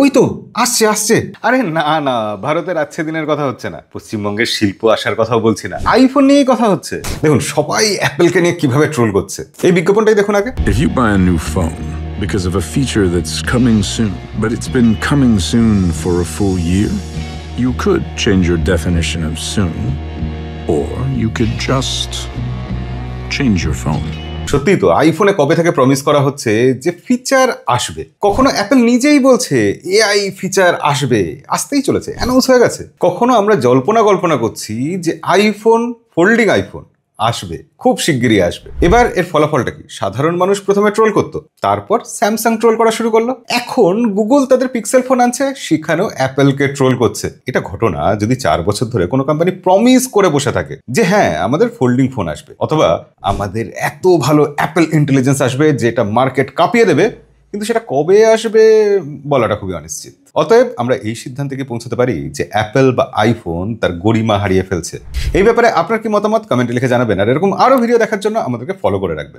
ওই তো আসছে আসছে। আরে না না, ভারতের আজকে দিনের কথা হচ্ছে না, পশ্চিমবঙ্গের শিল্প আসার কথাও বলছি না, আইফোন নিয়েই কথা হচ্ছে। দেখুন সবাই অ্যাপেলকে নিয়ে কিভাবে ট্রোল করছে, এই বিজ্ঞাপনটাই দেখুন আগে। If you buy a new phone because of a feature that's coming soon, but it's been coming soon for a full year, you could change your definition of soon, or you could just change your phone. সত্যি তো, আইফোনে কবে থেকে promise করা হচ্ছে যে feature আসবে, কখনো অ্যাপেল নিজেই বলছে এআই ফিচার আসবে, আসতেই চলেছে, অ্যানাউন্স হয়ে গেছে। কখনো আমরা কল্পনা করছি যে আইফোন, ফোল্ডিং আইফোন আসবে, খুব শিগগিরই আসবে। এবার এর ফলাফলটা কি? সাধারণ মানুষ প্রথমে ট্রোল করতো, তারপর স্যামসাং ট্রোল করা শুরু করলো, এখন গুগল তাদের পিক্সেল ফোন আনছে, সেখানেও অ্যাপেলকে ট্রোল করছে। এটা ঘটনা যদি 4 বছর ধরে কোনো কোম্পানি প্রমিস করে বসে থাকে যে হ্যাঁ আমাদের ফোল্ডিং ফোন আসবে, অথবা আমাদের এত ভালো অ্যাপেল ইন্টেলিজেন্স আসবে যেটা মার্কেট কাঁপিয়ে দেবে, কিন্তু সেটা কবে আসবে বলাটা খুবই অনিশ্চিত। অতএব আমরা এই সিদ্ধান্তে কি পৌঁছাতে পারি যে অ্যাপেল বা আইফোন তার গরিমা হারিয়ে ফেলছে? এই ব্যাপারে আপনার কি মতামত কমেন্টে লিখে জানাবেন, আর এরকম আরো ভিডিও দেখার জন্য আমাদেরকে ফলো করে রাখবেন।